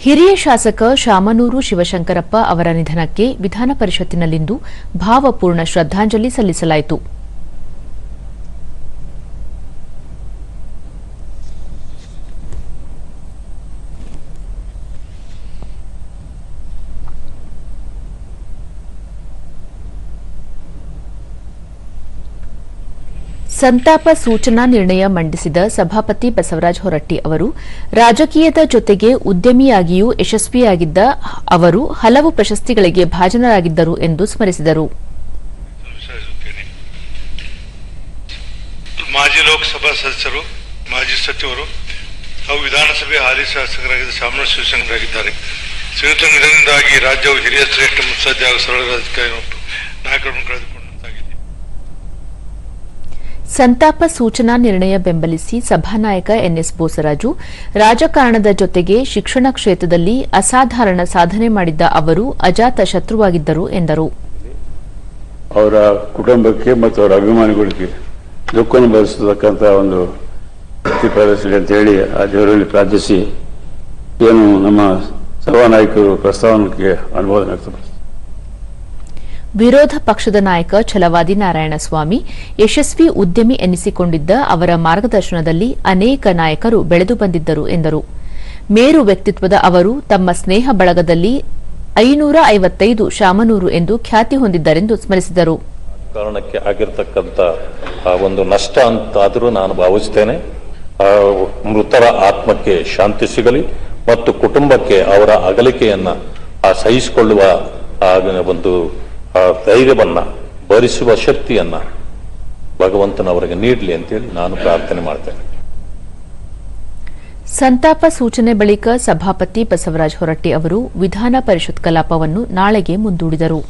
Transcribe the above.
ಹಿರಿಯ ಶಾಸಕ ಶಾಮನೂರು ಶಿವಶಂಕರಪ್ಪ ಅವರ ನಿಧನಕ್ಕೆ ವಿಧಾನ ಪರಿಷತ್ತಿನಲ್ಲಿಂದು ಭಾವಪೂರ್ಣ ಶ್ರದ್ಧಾಂಜಲಿ ಸಲ್ಲಿಸಲಾಯಿತು. ಸಂತಾಪ ಸೂಚನಾ ನಿರ್ಣಯ ಮಂಡಿಸಿದ ಸಭಾಪತಿ ಬಸವರಾಜ ಹೊರಟ್ಟಿ ಅವರು ರಾಜಕೀಯದ ಜೊತೆಗೆ ಉದ್ಯಮಿಯಾಗಿಯೂ ಯಶಸ್ವಿಯಾಗಿದ್ದ ಅವರು ಹಲವು ಪ್ರಶಸ್ತಿಗಳಿಗೆ ಭಾಜನರಾಗಿದ್ದರು ಎಂದು ಸ್ಮರಿಸಿದರು. ಮಾಜಿ ಲೋಕಸಭಾ ಸದಸ್ಯರು, ಮಾಜಿ ಸಚಿವರು ಹಾಗೂ ವಿಧಾನಸಭೆ ಹಾಲಿ ಶಾಸಕರಾಗಿದ್ದ ಶಾಮನೂರು ಶಿವಶಂಕರರಾಗಿದ್ದಾರೆ. ಶ್ರೀಯುತ ನಿಧನದಿಂದಾಗಿ ರಾಜ್ಯವು ಹಿರಿಯ ಶ್ರೇಷ್ಠ ಮುತ್ಸದ್ದಿ ಹಾಗೂ ಸರಳ ರಾಜಕೀಯ ನಾಯಕರನ್ನು ಕಳೆದುಕೊಂಡಂತಾಗಿದೆ. ಸಂತಾಪ ಸೂಚನಾ ನಿರ್ಣಯ ಬೆಂಬಲಿಸಿ ಸಭಾನಾಯಕ ಎನ್ಎಸ್ ಬೋಸರಾಜು ರಾಜಕಾರಣದ ಜೊತೆಗೆ ಶಿಕ್ಷಣ ಕ್ಷೇತ್ರದಲ್ಲಿ ಅಸಾಧಾರಣ ಸಾಧನೆ ಮಾಡಿದ್ದ ಅವರು ಅಜಾತ ಶತ್ರುವಾಗಿದ್ದರು ಎಂದರು. ಅವರ ಕುಟುಂಬಕ್ಕೆ ಮತ್ತು ಅವರ ಅಭಿಮಾನಿಗಳಿಗೆ ದುಃಖವನ್ನು ಭರಿಸತಕ್ಕಂಥ ಒಂದು ಪ್ರದರ್ಶನ ಅಂತ ಹೇಳಿ ಆ ದೇವರಲ್ಲಿ ಪ್ರಾರ್ಥಿಸಿ ಏನು ನಮ್ಮ ಸಭಾನಾಯಕರು ಪ್ರಸ್ತಾವನೆಗೆ ಅನುಮೋದನೆ ವ್ಯಕ್ತಪಡಿಸಿದರು. ವಿರೋಧ ಪಕ್ಷದ ನಾಯಕ ಛಲವಾದಿ ನಾರಾಯಣಸ್ವಾಮಿ ಯಶಸ್ವಿ ಉದ್ಯಮಿ ಎನ್ನಿಸಿಕೊಂಡಿದ್ದ ಅವರ ಮಾರ್ಗದರ್ಶನದಲ್ಲಿ ಅನೇಕ ನಾಯಕರು ಬೆಳೆದು ಬಂದಿದ್ದರು ಎಂದರು. ಮೇರು ವ್ಯಕ್ತಿತ್ವದ ಅವರು ತಮ್ಮ ಸ್ನೇಹ ಬಳಗದಲ್ಲಿ 555 ಶಾಮನೂರು ಎಂದು ಖ್ಯಾತಿ ಹೊಂದಿದ್ದರೆಂದು ಸ್ಮರಿಸಿದರು. ಕಾರಣಕ್ಕೆ ಆಗಿರತಕ್ಕಂಥ ಒಂದು ನಷ್ಟ ಅಂತಾದರೂ ನಾನು ಭಾವಿಸುತ್ತೇನೆ. ಮೃತರ ಆತ್ಮಕ್ಕೆ ಶಾಂತಿ ಸಿಗಲಿ ಮತ್ತು ಕುಟುಂಬಕ್ಕೆ ಅವರ ಅಗಲಿಕೆಯನ್ನ ಸಹಿಸಿಕೊಳ್ಳುವ ಒಂದು ಧೈರ್ಯವನ್ನ ಭರಿಸುವ ಶಕ್ತಿಯನ್ನ ಭಗವಂತನವರಿಗೆ ನೀಡಲಿ ಅಂತೇಳಿ ನಾನು ಪ್ರಾರ್ಥನೆ ಮಾಡ್ತೇನೆ. ಸಂತಾಪ ಸೂಚನೆ ಬಳಿಕ ಸಭಾಪತಿ ಬಸವರಾಜ ಹೊರಟ್ಟಿ ಅವರು ವಿಧಾನ ಪರಿಷತ್ ಕಲಾಪವನ್ನು ನಾಳೆಗೆ ಮುಂದೂಡಿದರು.